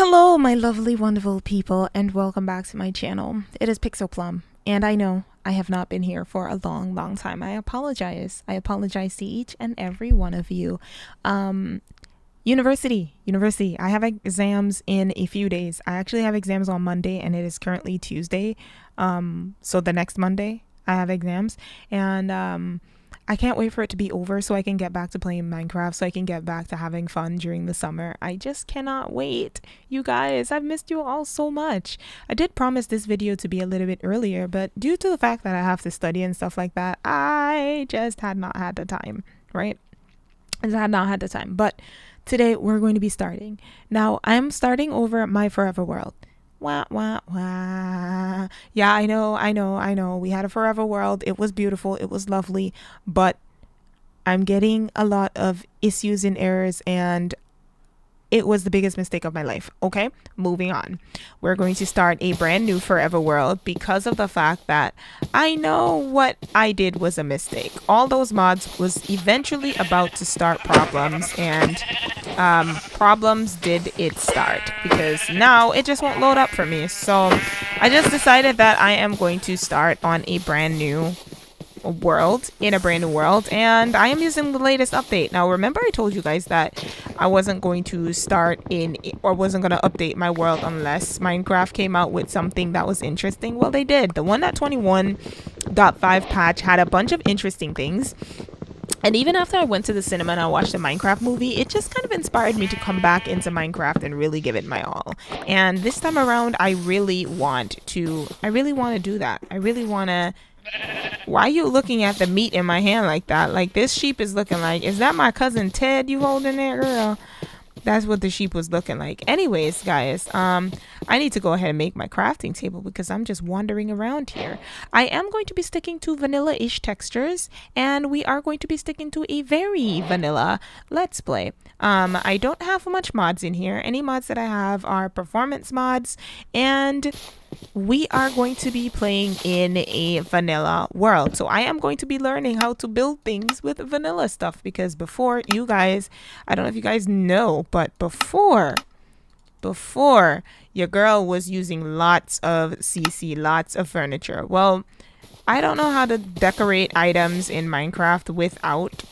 Hello, my lovely, wonderful people, and welcome back to my channel. It is Pixel Plum, and I know I have not been here for a long, long time. I apologize. I apologize to each and every one of you. Um, University. I have exams in a few days. I actually have exams on Monday, and it is currently Tuesday. So the next Monday, I have exams, and I can't wait for it to be over so I can get back to playing Minecraft, so I can get back to having fun during the summer. I just cannot wait. You guys, I've missed you all so much. I did promise this video to be a little bit earlier, but due to the fact that I have to study and stuff like that, I just had not had the time, right? I just had not had the time. But today we're going to be starting. Now, I'm starting over my Forever World. Wah, wah, wah. Yeah, I know. We had a forever world. It was beautiful. It was lovely. But I'm getting a lot of issues and errors, and it was the biggest mistake of my life. Okay, moving on. We're going to start a brand new forever world because of the fact that I know what I did was a mistake. All those mods was eventually about to start problems, and problems did it start because now it just won't load up for me. So I just decided that I am going to start on a brand new world, and I am using the latest update. Now remember, I told you guys that I wasn't going to start in or wasn't going to update my world unless Minecraft came out with something that was interesting. Well, they did. The 1.21.5 patch had a bunch of interesting things. And even after I went to the cinema and I watched the Minecraft movie, it just kind of inspired me to come back into Minecraft and really give it my all. And this time around, I really want to do that. I really want to. Why are you looking at the meat in my hand like that? Like, this sheep is looking like, is that my cousin Ted you holding there, girl? That's what the sheep was looking like. Anyways, guys, I need to go ahead and make my crafting table because I'm just wandering around here. I am going to be sticking to vanilla-ish textures, and we are going to be sticking to a very vanilla Let's Play. I don't have much mods in here. Any mods that I have are performance mods, and we are going to be playing in a vanilla world. So I am going to be learning how to build things with vanilla stuff because before, you guys, I don't know if you guys know, but before your girl was using lots of CC, lots of furniture. Well, I don't know how to decorate items in Minecraft without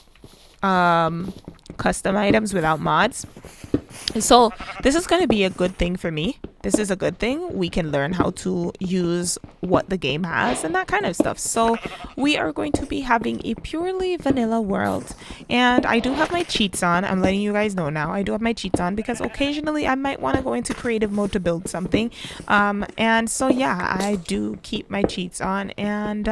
custom items, without mods. So this is going to be a good thing for me. This is a good thing. We can learn how to use what the game has and that kind of stuff. So we are going to be having a purely vanilla world. And I do have my cheats on. I'm letting you guys know now. I do have my cheats on because occasionally I might want to go into creative mode to build something. And so yeah, I do keep my cheats on, and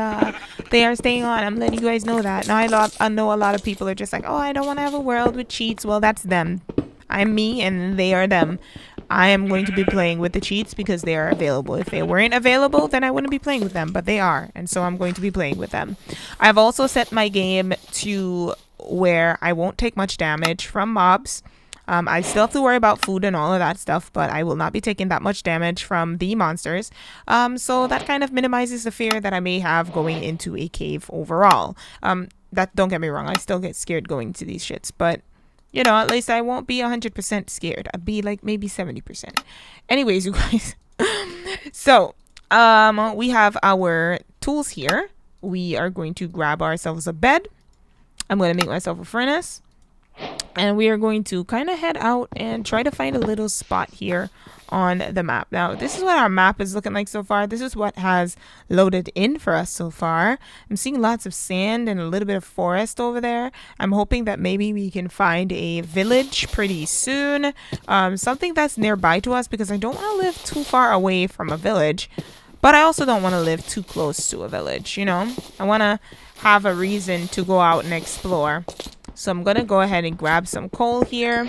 they are staying on. I'm letting you guys know that. Now I know a lot of people are just like, oh, I don't want to have a world with cheats. Well, that's them. I'm me and they are them. I am going to be playing with the cheats because they are available. If they weren't available, then I wouldn't be playing with them, but they are, and so I'm going to be playing with them. I've also set my game to where I won't take much damage from mobs. I still have to worry about food and all of that stuff, but I will not be taking that much damage from the monsters. So that kind of minimizes the fear that I may have going into a cave overall. Don't get me wrong, I still get scared going to these shits, but you know, at least I won't be 100% scared. I'd be like maybe 70%. Anyways, you guys. So, we have our tools here. We are going to grab ourselves a bed. I'm going to make myself a furnace. And we are going to kind of head out and try to find a little spot here on the map. Now, this is what our map is looking like so far. This is what has loaded in for us so far. I'm seeing lots of sand and a little bit of forest over there. I'm hoping that maybe we can find a village pretty soon. Something that's nearby to us because I don't want to live too far away from a village. But I also don't want to live too close to a village, you know? I want to have a reason to go out and explore. So I'm going to go ahead and grab some coal here.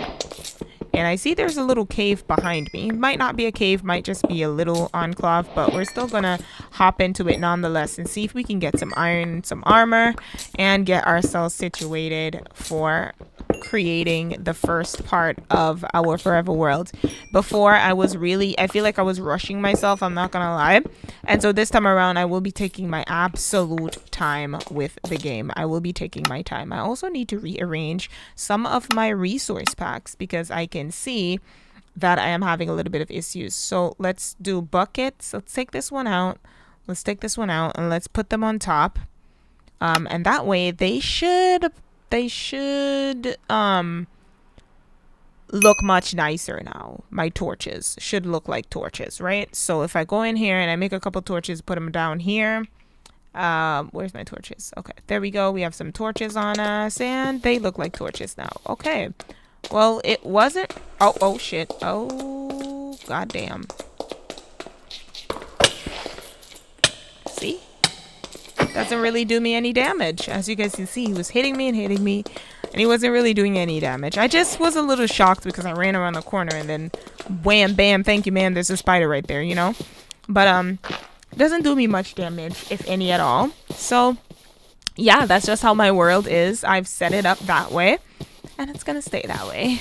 And I see there's a little cave behind me. Might not be a cave, might just be a little enclave, but we're still going to hop into it nonetheless and see if we can get some iron, some armor, and get ourselves situated for creating the first part of our forever world. Before, I feel like I was rushing myself, I'm not gonna lie. And so this time around, I will be taking my absolute time with the game. I will be taking my time. I also need to rearrange some of my resource packs because I can see that I am having a little bit of issues. So let's do buckets. Let's take this one out. Let's take this one out and let's put them on top. And that way they should look much nicer now. My torches should look like torches, right? So if I go in here and I make a couple torches, put them down here. Where's my torches? Okay, there we go. We have some torches on us and they look like torches now. Okay. Well, it wasn't. Oh shit. Oh, goddamn. See? Doesn't really do me any damage. As you guys can see, he was hitting me, and he wasn't really doing any damage. I just was a little shocked because I ran around the corner and then wham, bam, thank you, man, there's a spider right there, you know? But, doesn't do me much damage, if any at all. So, yeah, that's just how my world is. I've set it up that way, and it's gonna stay that way.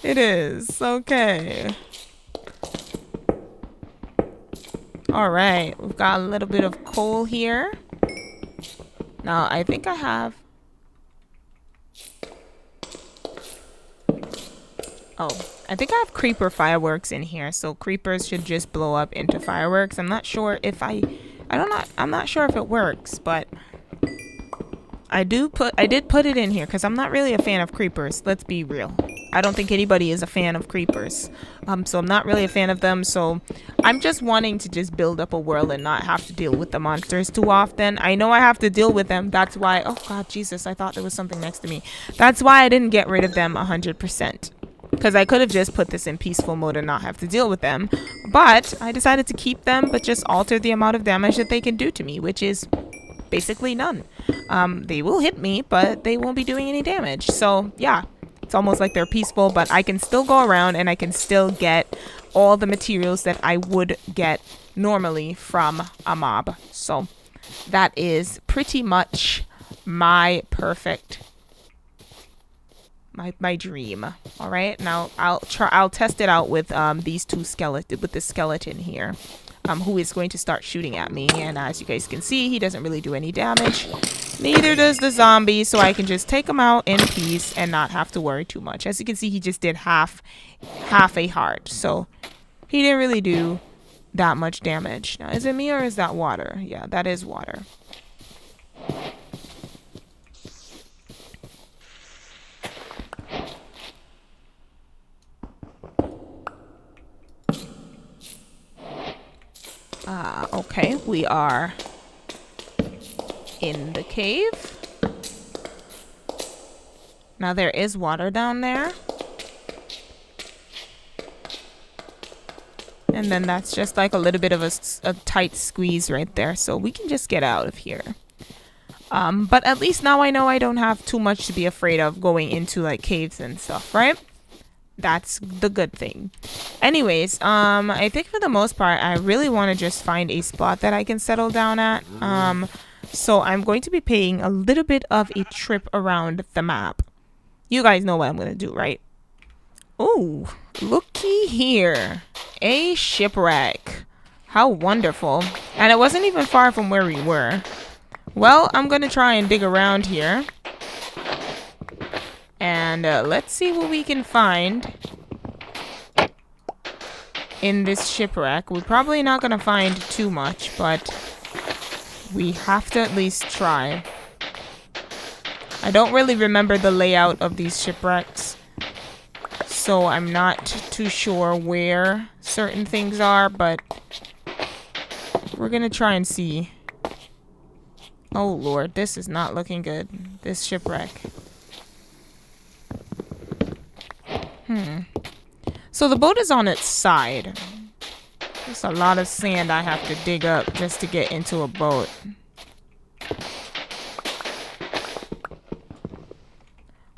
It is. Okay. Alright, we've got a little bit of coal here. Now, I think I have... Oh, I think I have creeper fireworks in here, so creepers should just blow up into fireworks. I'm not sure if I'm not sure if it works, but I did put it in here because I'm not really a fan of creepers. Let's be real. I don't think anybody is a fan of creepers. So I'm not really a fan of them. So I'm just wanting to just build up a world and not have to deal with the monsters too often. I know I have to deal with them. That's why, oh God, Jesus, I thought there was something next to me. That's why I didn't get rid of them 100%. Because I could have just put this in peaceful mode and not have to deal with them. But I decided to keep them, but just alter the amount of damage that they can do to me, which is basically none. They will hit me, but they won't be doing any damage. So yeah, it's almost like they're peaceful, but I can still go around and I can still get all the materials that I would get normally from a mob. So that is pretty much my perfect my dream. All right, now I'll test it out with these two this skeleton here, who is going to start shooting at me. And as you guys can see, he doesn't really do any damage. Neither does the zombie, so I can just take him out in peace and not have to worry too much. As you can see, he just did half a heart, so he didn't really do that much damage. Now, is it me or is that water? Yeah, that is water. Okay, we are in the cave. Now there is water down there. And then that's just like a little bit of a tight squeeze right there. So we can just get out of here. But at least now I know I don't have too much to be afraid of going into like caves and stuff, right? That's the good thing. Anyways, I think for the most part, I really want to just find a spot that I can settle down at. So I'm going to be paying a little bit of a trip around the map. You guys know what I'm going to do, right? Oh, looky here. A shipwreck. How wonderful. And it wasn't even far from where we were. Well, I'm going to try and dig around here. And let's see what we can find in this shipwreck. We're probably not going to find too much, but we have to at least try. I don't really remember the layout of these shipwrecks, so I'm not too sure where certain things are, but we're going to try and see. Oh, Lord, this is not looking good, this shipwreck. So the boat is on its side. There's a lot of sand I have to dig up just to get into a boat.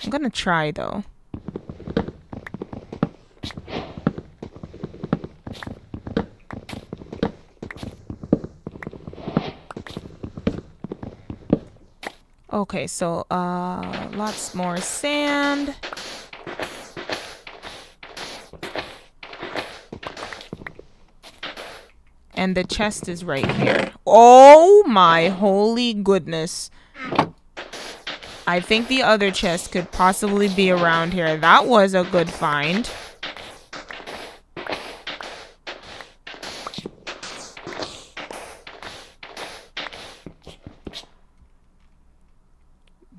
I'm gonna try though. Okay, so lots more sand. And the chest is right here. Oh my holy goodness. I think the other chest could possibly be around here. That was a good find.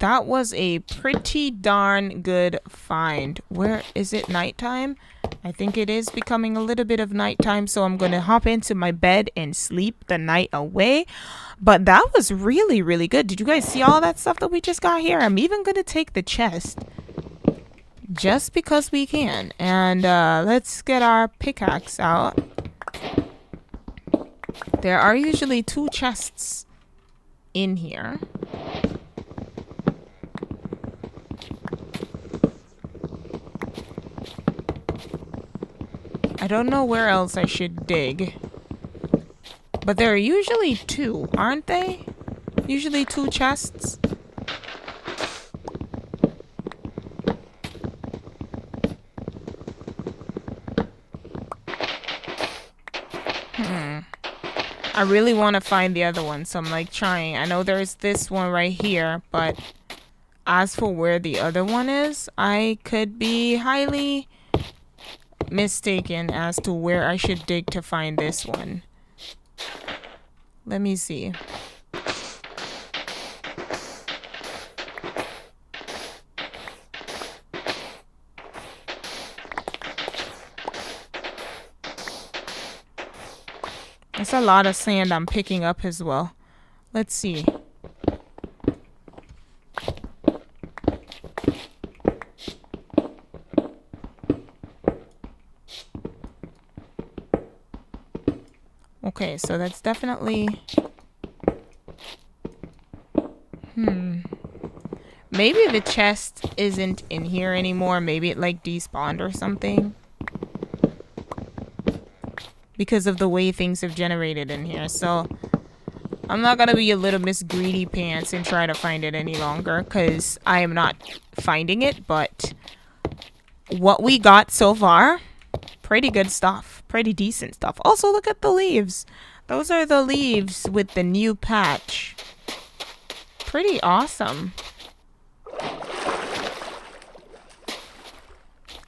That was a pretty darn good find. Where is it? Nighttime? I think it is becoming a little bit of nighttime, so I'm going to hop into my bed and sleep the night away. But that was really, really good. Did you guys see all that stuff that we just got here? I'm even going to take the chest just because we can. And let's get our pickaxe out. There are usually 2 chests in here. I don't know where else I should dig. But there are usually 2, aren't they? Usually 2 chests. I really want to find the other one, so I'm like trying. I know there's this one right here, but as for where the other one is, I could be highly mistaken as to where I should dig to find this one. Let me see. That's a lot of sand I'm picking up as well. Let's see. Okay, so that's definitely... Maybe the chest isn't in here anymore. Maybe it like despawned or something. Because of the way things have generated in here. So I'm not gonna be a little Miss Greedy Pants and try to find it any longer, because I am not finding it. But what we got so far, pretty good stuff. Pretty decent stuff. Also, look at the leaves. Those are the leaves with the new patch. Pretty awesome.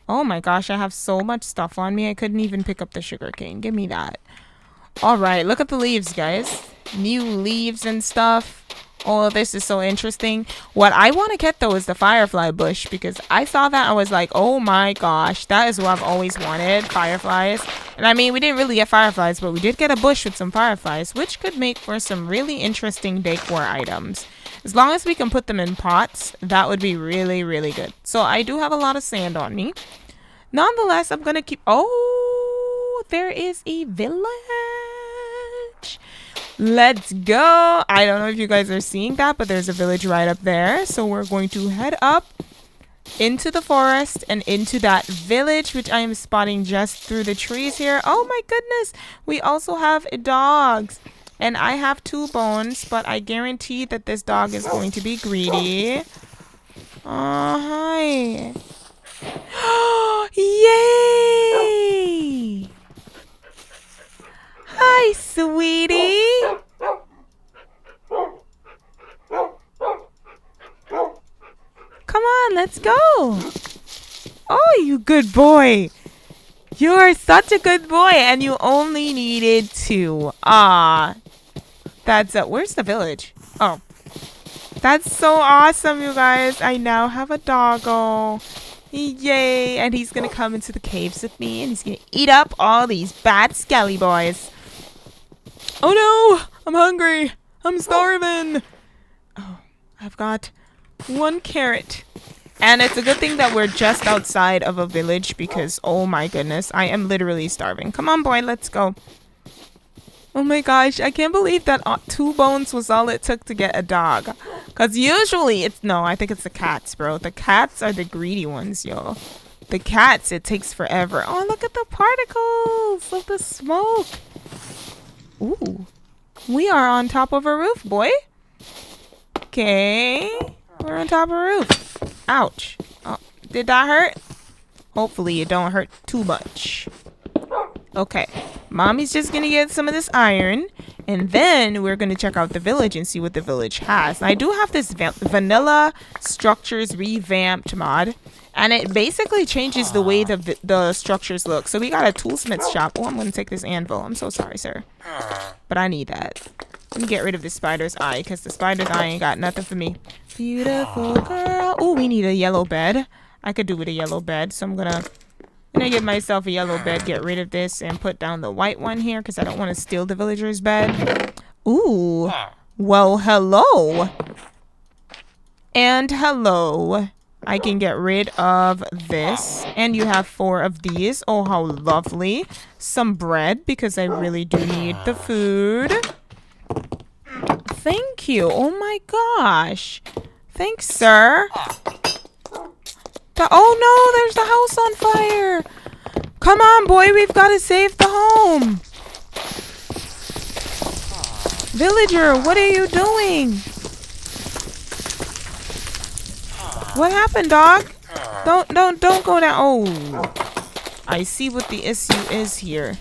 Oh my gosh, I have so much stuff on me. I couldn't even pick up the sugarcane. Give me that. Alright, look at the leaves, guys. New leaves and stuff. Oh, this is so interesting. What I want to get, though, is the firefly bush. Because I saw that, I was like, oh my gosh. That is what I've always wanted. Fireflies. And I mean, we didn't really get fireflies, but we did get a bush with some fireflies. Which could make for some really interesting decor items. As long as we can put them in pots, that would be really, really good. So I do have a lot of sand on me. Nonetheless, I'm going to keep... Oh, there is a village. Let's go. I don't know if you guys are seeing that, but there's a village right up there. So we're going to head up into the forest and into that village, which I am spotting just through the trees here. Oh my goodness. We also have dogs. And I have 2 bones, but I guarantee that this dog is going to be greedy. Hi. Yay! Hi, sweetie. Come on, let's go. Oh, you good boy. You are such a good boy, and you only needed 2. Ah. That's where's the village? Oh. That's so awesome, you guys. I now have a doggo. Yay. And he's going to come into the caves with me, and he's going to eat up all these bad skelly boys. Oh no. I'm hungry. I'm starving. Oh, I've got 1 carrot. And it's a good thing that we're just outside of a village because, oh my goodness, I am literally starving. Come on, boy, let's go. Oh my gosh, I can't believe that 2 bones was all it took to get a dog. Because usually it's... No, I think it's the cats, bro. The cats are the greedy ones, yo. The cats, it takes forever. Oh, look at the particles of the smoke. Ooh. We are on top of a roof, boy. Okay. We're on top of a roof. Ouch. Oh, did that hurt? Hopefully it don't hurt too much. Okay. Mommy's just going to get some of this iron. And then we're going to check out the village and see what the village has. And I do have this vanilla structures revamped mod. And it basically changes the way the structures look. So we got a toolsmith shop. Oh, I'm going to take this anvil. I'm so sorry, sir. But I need that. Let me get rid of the spider's eye, because the spider's eye ain't got nothing for me. Beautiful girl. Oh, we need a yellow bed. I could do with a yellow bed, so I'm gonna give myself a yellow bed, get rid of this, and put down the white one here, because I don't want to steal the villager's bed. Ooh. Well, hello. And hello. I can get rid of this. And you have 4 of these. Oh, how lovely. Some bread, because I really do need the food. Thank you. Oh my gosh. Thanks, sir. Oh no, there's the house on fire. Come on, boy. We've got to save the home. Villager, what are you doing? What happened, dog? Don't go down. Oh, I see what the issue is here.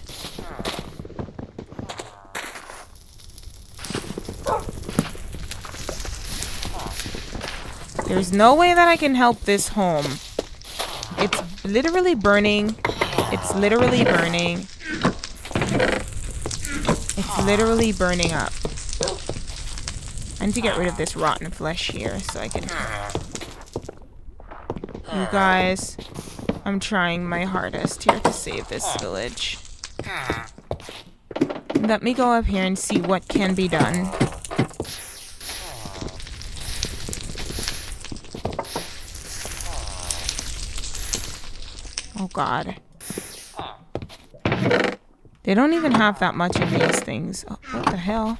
There's no way that I can help this home. It's literally burning. It's literally burning. It's literally burning up. I need to get rid of this rotten flesh here so I can... You guys, I'm trying my hardest here to save this village. Let me go up here and see what can be done. Oh God. They don't even have that much of these things. Oh, what the hell?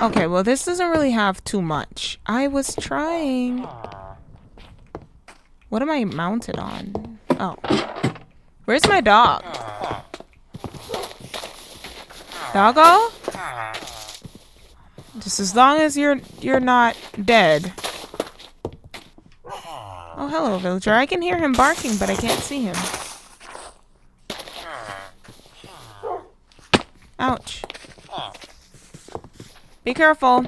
Okay, well this doesn't really have too much. I was trying. What am I mounted on? Oh. Where's my dog? Doggo? Just as long as you're not dead. Oh, hello, villager. I can hear him barking, but I can't see him. Ouch. Be careful.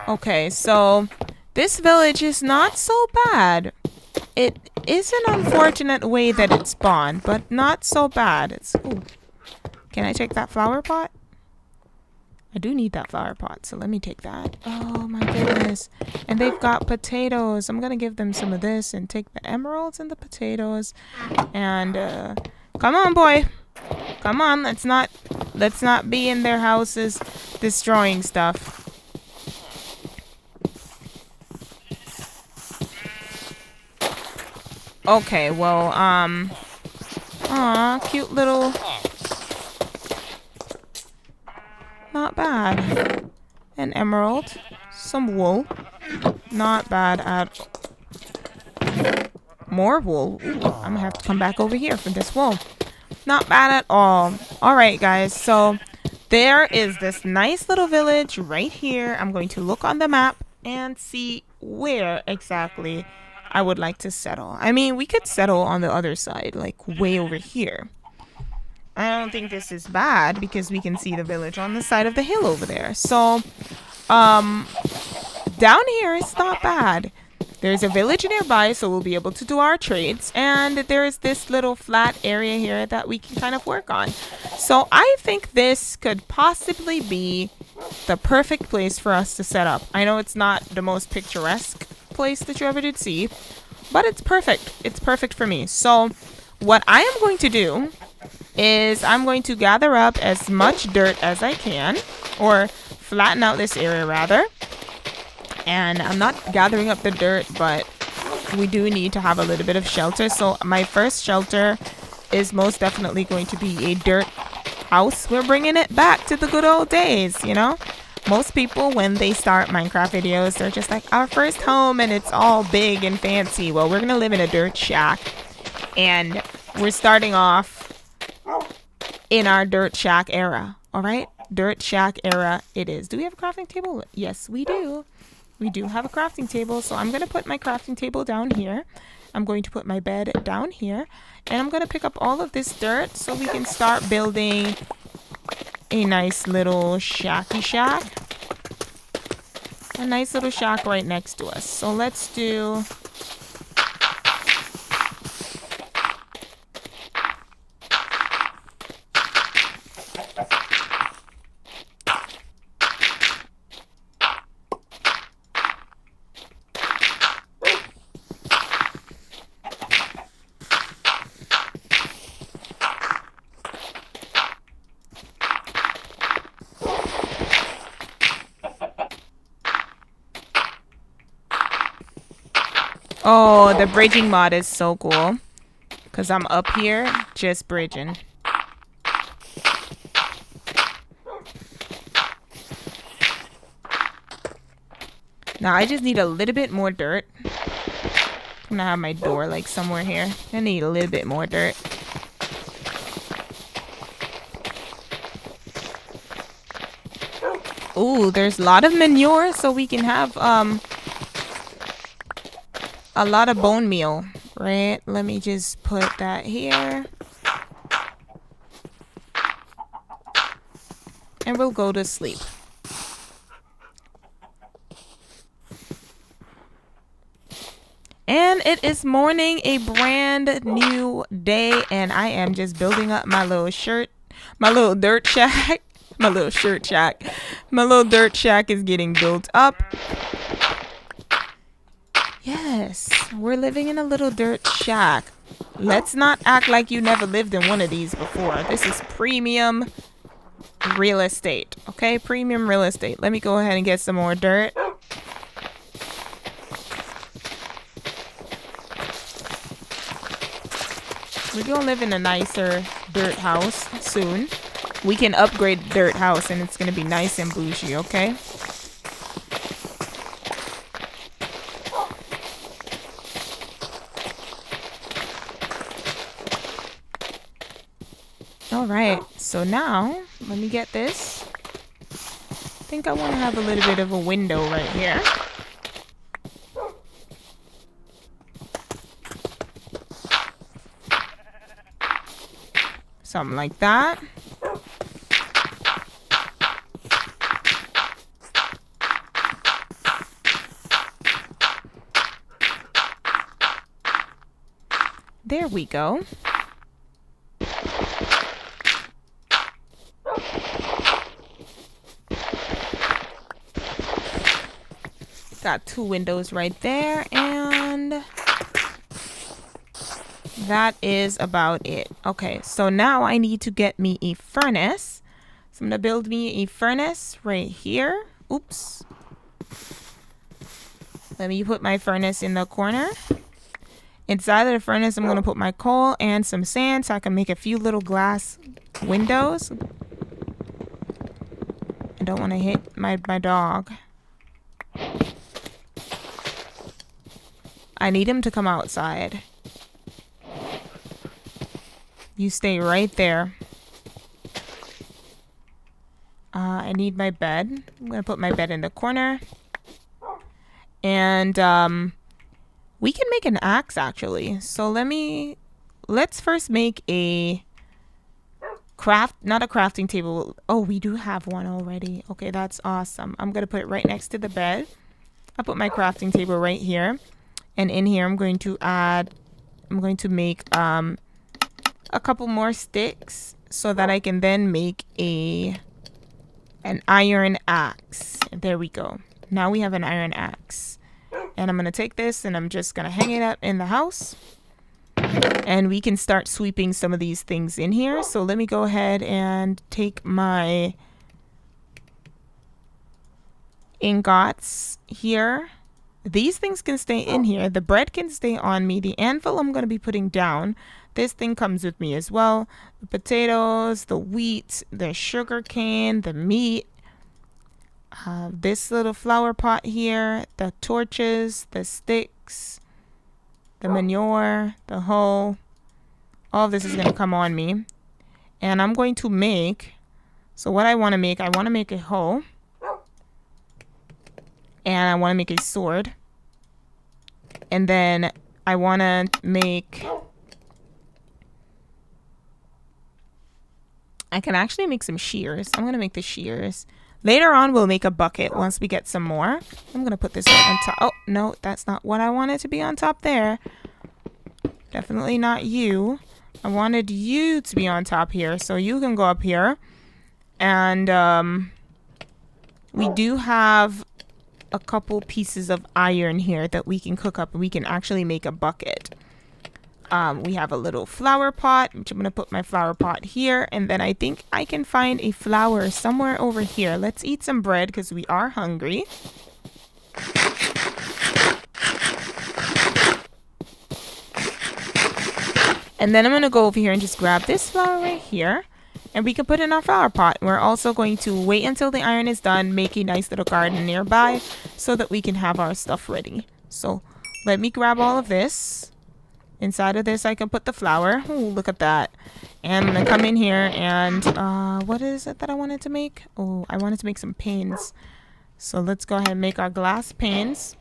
Okay, so this village is not so bad. It is an unfortunate way that it spawned, but not so bad. It's... Ooh. Can I take that flower pot? I do need that flower pot, so let me take that. Oh my goodness. And they've got potatoes. I'm gonna give them some of this and take the emeralds and the potatoes. And come on, boy. Come on, let's not be in their houses destroying stuff. Okay, well, aw, cute little... Not bad. An emerald. Some wool. Not bad at... More wool. Ooh, I'm gonna have to come back over here for this wool. Not bad at all. Alright, guys, so there is this nice little village right here. I'm going to look on the map and see where exactly I would like to settle. I mean, we could settle on the other side, like way over here. I don't think this is bad because we can see the village on the side of the hill over there. So, down here it's not bad. There's a village nearby, so we'll be able to do our trades. And there is this little flat area here that we can kind of work on. So I think this could possibly be the perfect place for us to set up. I know it's not the most picturesque place that you ever did see, but it's perfect. It's perfect for me. So what I am going to do is I'm going to gather up as much dirt as I can, or flatten out this area rather. And I'm not gathering up the dirt, but we do need to have a little bit of shelter. So my first shelter is most definitely going to be a dirt house. We're bringing it back to the good old days, you know? Most people, when they start Minecraft videos, they're just like, our first home, and it's all big and fancy. Well, we're going to live in a dirt shack. And we're starting off in our dirt shack era, all right? Dirt shack era it is. Do we have a crafting table? Yes, we do. We do have a crafting table, so I'm going to put my crafting table down here. I'm going to put my bed down here, and I'm going to pick up all of this dirt so we can start building a nice little shacky shack. A nice little shack right next to us. So let's do... Oh, the bridging mod is so cool. Because I'm up here just bridging. Now I just need a little bit more dirt. I'm gonna have my door like somewhere here. I need a little bit more dirt. Ooh, there's a lot of manure, so we can have a lot of bone meal, right? Let me just put that here. And we'll go to sleep. And it is morning, a brand new day, and I am just building up my little dirt shack. My little shirt shack. My little dirt shack is getting built up. Yes, we're living in a little dirt shack. Let's not act like you never lived in one of these before. This is premium real estate, okay? Premium real estate. Let me go ahead and get some more dirt. We're gonna live in a nicer dirt house soon. We can upgrade the dirt house and it's gonna be nice and bougie, okay? Alright, so now, let me get this. I think I want to have a little bit of a window right here. Something like that. There we go. Got 2 windows right there, and that is about it. Okay, so now I need to get me a furnace. So I'm gonna build me a furnace right here. Oops. Let me put my furnace in the corner. Inside of the furnace, I'm gonna put my coal and some sand so I can make a few little glass windows. I don't want to hit my dog. I need him to come outside. You stay right there. I need my bed. I'm gonna put my bed in the corner. And we can make an axe actually. So let's first make a not a crafting table. Oh, we do have one already. Okay, that's awesome. I'm gonna put it right next to the bed. I'll put my crafting table right here. And in here, I'm going to make a couple more sticks so that I can then make an iron axe. There we go. Now we have an iron axe. And I'm going to take this and I'm just going to hang it up in the house. And we can start sweeping some of these things in here. So let me go ahead and take my ingots here. These things can stay in here. The bread can stay on me. The anvil I'm going to be putting down. This thing comes with me as well. The potatoes, the wheat, the sugar cane, the meat. This little flower pot here. The torches, the sticks, the manure, the hoe. All of this is going to come on me. And I'm going to make... So what I want to make a hoe. And I want to make a sword. And then I want to make... I can actually make some shears. I'm going to make the shears. Later on, we'll make a bucket once we get some more. I'm going to put this on top. Oh, no, that's not what I wanted to be on top there. Definitely not you. I wanted you to be on top here. So you can go up here. And we do have a couple pieces of iron here that we can cook up and we can actually make a bucket. We have a little flower pot, which I'm going to put my flower pot here. And then I think I can find a flower somewhere over here. Let's eat some bread because we are hungry. And then I'm going to go over here and just grab this flower right here. And we can put it in our flower pot. We're also going to wait until the iron is done, make a nice little garden nearby so that we can have our stuff ready. So let me grab all of this. Inside of this, I can put the flower. Oh, look at that. And I'm going to come in here and what is it that I wanted to make? Oh, I wanted to make some panes. So let's go ahead and make our glass panes.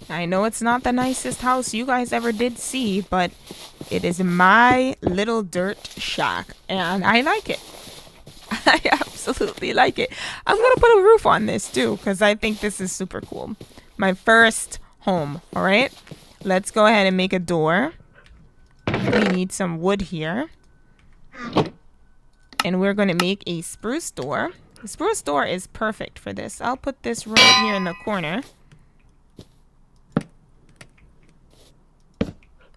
I know it's not the nicest house you guys ever did see, but it is my little dirt shack, and I like it. I absolutely like it. I'm going to put a roof on this too, because I think this is super cool. My first home, all right? Let's go ahead and make a door. We need some wood here. And we're going to make a spruce door. The spruce door is perfect for this. I'll put this right here in the corner.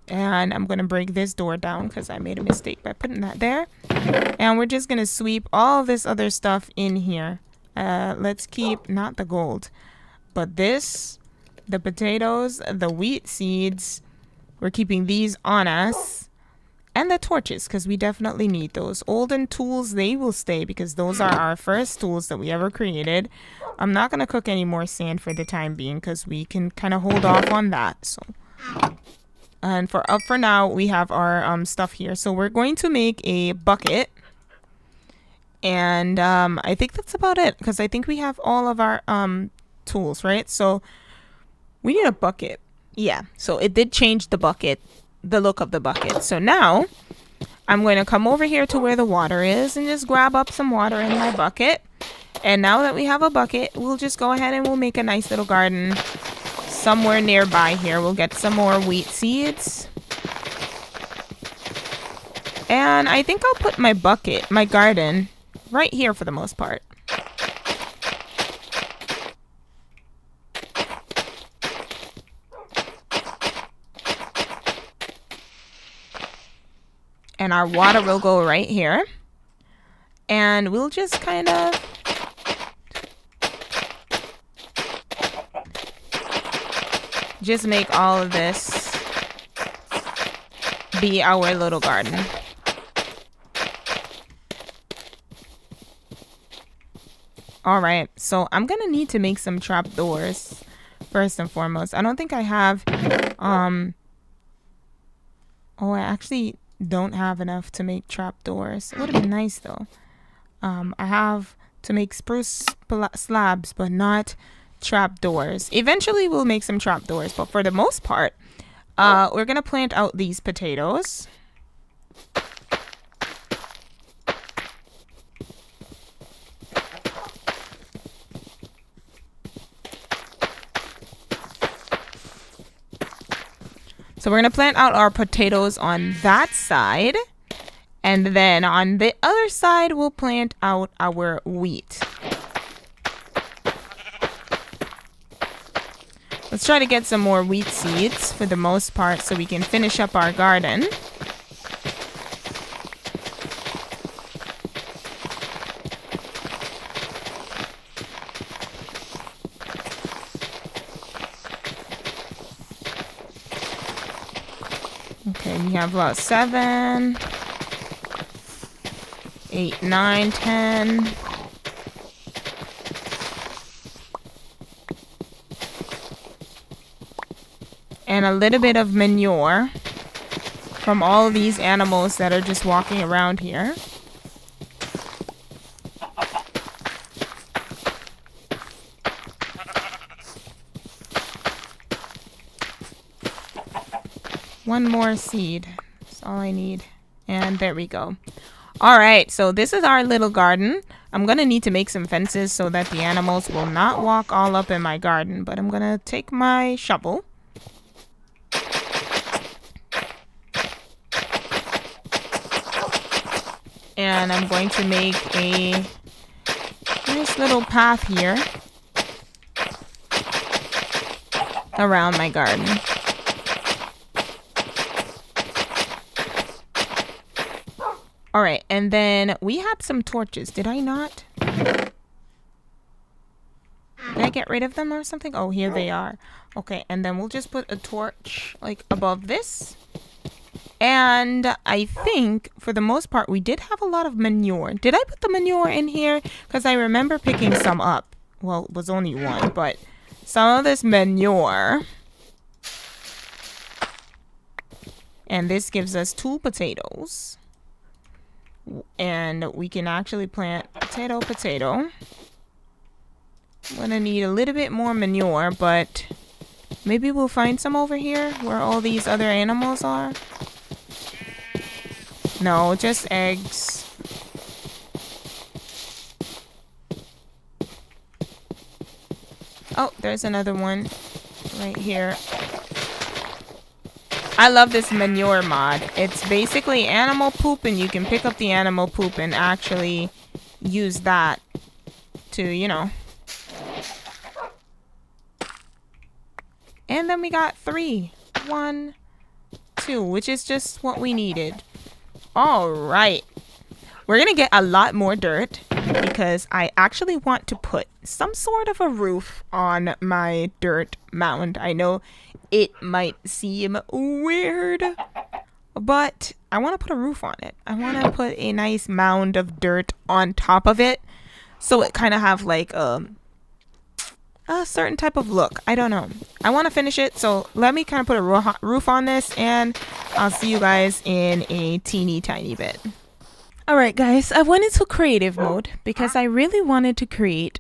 And I'm going to break this door down because I made a mistake by putting that there. And we're just going to sweep all this other stuff in here. Let's keep, not the gold, but this, the potatoes, the wheat seeds. We're keeping these on us. And the torches, because we definitely need those. Olden tools, they will stay because those are our first tools that we ever created. I'm not going to cook any more sand for the time being because we can kind of hold off on that. So... And for now, we have our stuff here. So we're going to make a bucket. And I think that's about it. Because I think we have all of our tools, right? So we need a bucket. Yeah, so it did change the bucket, the look of the bucket. So now I'm going to come over here to where the water is and just grab up some water in my bucket. And now that we have a bucket, we'll just go ahead and we'll make a nice little garden somewhere nearby here. We'll get some more wheat seeds. And I think I'll put my bucket, my garden, right here for the most part. And our water will go right here. And we'll just kind of... just make all of this be our little garden. All right, so I'm gonna need to make some trapdoors first and foremost. I don't think I have, oh, I actually don't have enough to make trapdoors. It would have been nice though. I have to make spruce slabs, but not trapdoors. Eventually we'll make some trapdoors, but for the most part, we're gonna plant out these potatoes. So we're gonna plant out our potatoes on that side, and then on the other side we'll plant out our wheat. Let's try to get some more wheat seeds for the most part so we can finish up our garden. Okay, we have about 7, 8, 9, 10. And a little bit of manure from all these animals that are just walking around here. One more seed. That's all I need. And there we go. All right, so this is our little garden. I'm going to need to make some fences so that the animals will not walk all up in my garden. But I'm going to take my shovel. And I'm going to make a nice little path here around my garden. All right, and then we have some torches. Did I not? I get rid of them or something? Oh, here they are. Okay, and then we'll just put a torch like above this. And I think for the most part we did have a lot of manure. Did I put the manure in here? Because I remember picking some up. Well, it was only one, but some of this manure. And this gives us 2 potatoes. And we can actually plant potato. I'm gonna need a little bit more manure, but maybe we'll find some over here where all these other animals are. No, just eggs. Oh, there's another one right here. I love this manure mod. It's basically animal poop, and you can pick up the animal poop and actually use that to, you know. And then we got 3. 1, 2, which is just what we needed. All right. We're going to get a lot more dirt because I actually want to put some sort of a roof on my dirt mound. I know it might seem weird, but I want to put a roof on it. I want to put a nice mound of dirt on top of it so it kind of have like a certain type of look. I don't know. I want to finish it, so let me kind of put a roof on this, and I'll see you guys in a teeny tiny bit. Alright guys, I went into creative mode because I really wanted to create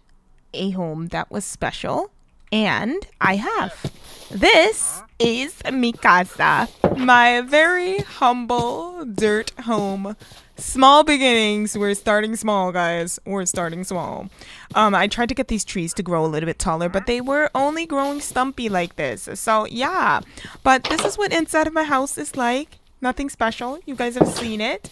a home that was special, and I have. This is mi casa, my very humble dirt home. Small beginnings. We're starting small, guys. We're starting small. I tried to get these trees to grow a little bit taller, but they were only growing stumpy like this. So yeah, but this is what inside of my house is like. Nothing special. You guys have seen it.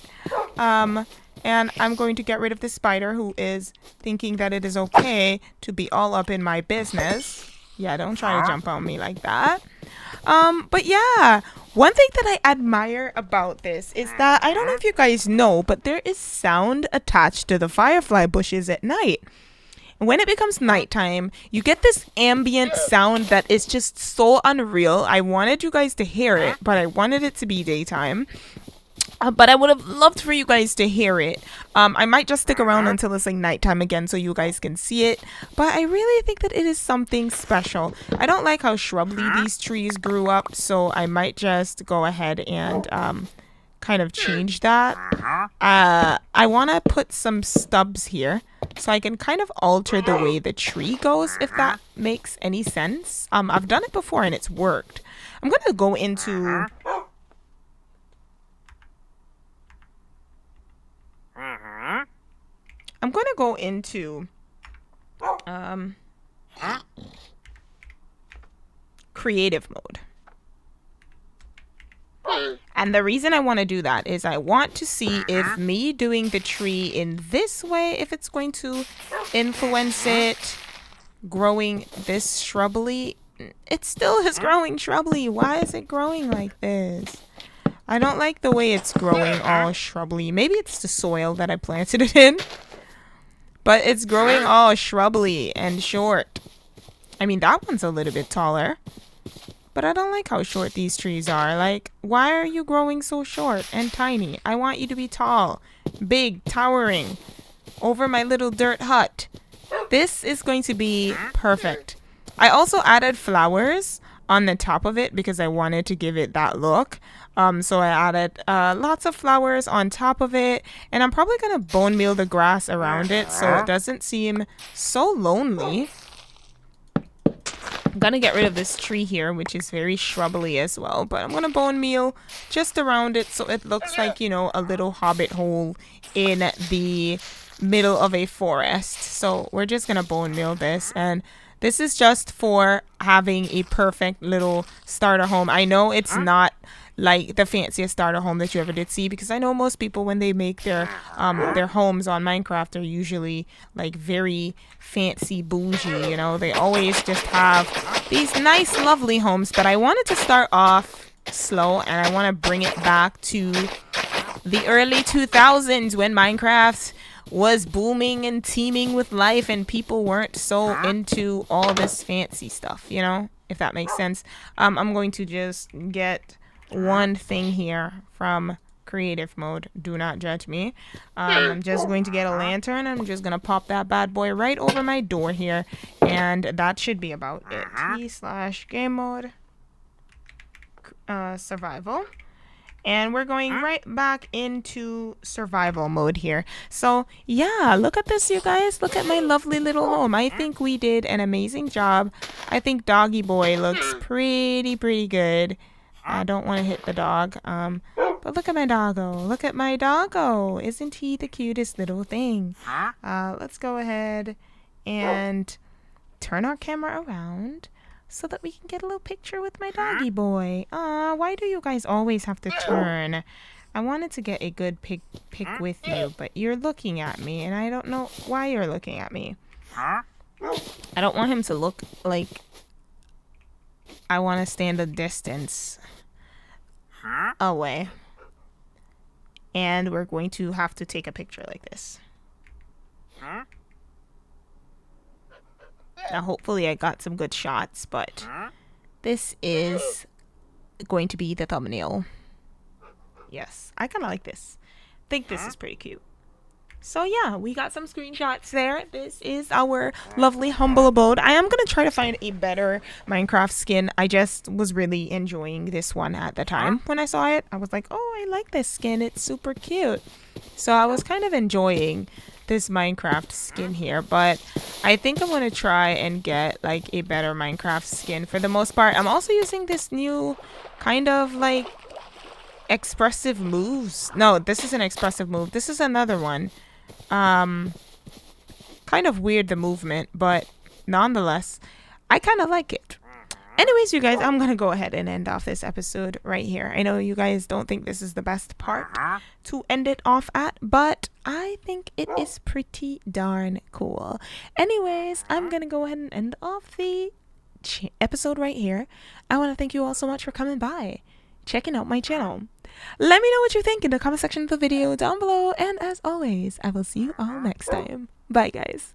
And I'm going to get rid of this spider who is thinking that it is okay to be all up in my business. Yeah, don't try to jump on me like that. But yeah, one thing that I admire about this is that, I don't know if you guys know, but there is sound attached to the firefly bushes at night. When it becomes nighttime, you get this ambient sound that is just so unreal. I wanted you guys to hear it, but I wanted it to be daytime. But I would have loved for you guys to hear it. I might just stick around until it's like nighttime again so you guys can see it. But I really think that it is something special. I don't like how shrubby these trees grew up, so I might just go ahead and kind of change that. I want to put some stubs here so I can kind of alter the way the tree goes, if that makes any sense. I've done it before and it's worked. I'm going to go into... creative mode. And the reason I want to do that is I want to see if me doing the tree in this way, if it's going to influence it growing this shrubby. It still is growing shrubby. Why is it growing like this? I don't like the way it's growing all shrubby. Maybe it's the soil that I planted it in. But it's growing all shrubby and short. I mean, that one's a little bit taller. But I don't like how short these trees are. Like, why are you growing so short and tiny? I want you to be tall, big, towering, over my little dirt hut. This is going to be perfect. I also added flowers on the top of it because I wanted to give it that look. So I added lots of flowers on top of it, and I'm probably gonna bone meal the grass around it so it doesn't seem so lonely. I'm gonna get rid of this tree here, which is very shrubby as well, but I'm gonna bone meal just around it so it looks like, you know, a little hobbit hole in the middle of a forest. So we're just gonna bone meal this, and this is just for having a perfect little starter home. I know it's not like the fanciest starter home that you ever did see, because I know most people, when they make their homes on Minecraft, are usually like very fancy bougie, you know. They always just have these nice lovely homes, but I wanted to start off slow and I want to bring it back to the early 2000s when Minecraft was booming and teeming with life and people weren't so into all this fancy stuff, you know, if that makes sense. I'm going to just get one thing here from creative mode. Do not judge me. I'm just going to get a lantern. I'm just going to pop that bad boy right over my door here. And that should be about it. T/game mode. Survival. And we're going right back into survival mode here. So yeah, look at this, you guys. Look at my lovely little home. I think we did an amazing job. I think doggy boy looks pretty good. I don't want to hit the dog. But look at my doggo. Look at my doggo. Isn't he the cutest little thing? Let's go ahead and turn our camera around so that we can get a little picture with my doggy boy. Why do you guys always have to turn? I wanted to get a good pic with you, but you're looking at me, and I don't know why you're looking at me. I don't want him to look like I want to stand a distance away. And we're going to have to take a picture like this. Now, hopefully I got some good shots, but this is going to be the thumbnail. Yes, I kind of like this. I think this is pretty cute. So yeah, we got some screenshots there. This is our lovely humble abode. I am going to try to find a better Minecraft skin. I just was really enjoying this one at the time. When I saw it, I was like, oh, I like this skin. It's super cute. So I was kind of enjoying this Minecraft skin here, but I think I'm going to try and get like a better Minecraft skin for the most part. I'm also using this new kind of like expressive moves. No, this is an expressive move. This is another one. Kind of weird, the movement, but nonetheless, I kind of like it. Anyways, you guys, I'm gonna go ahead and end off this episode right here. I know you guys don't think this is the best part to end it off at, but I think it is pretty darn cool. Anyways, I'm gonna go ahead and end off the episode right here. I want to thank you all so much for coming by, checking out my channel. Let me know what you think in the comment section of the video down below, and as always, I will see you all next time. Bye, guys.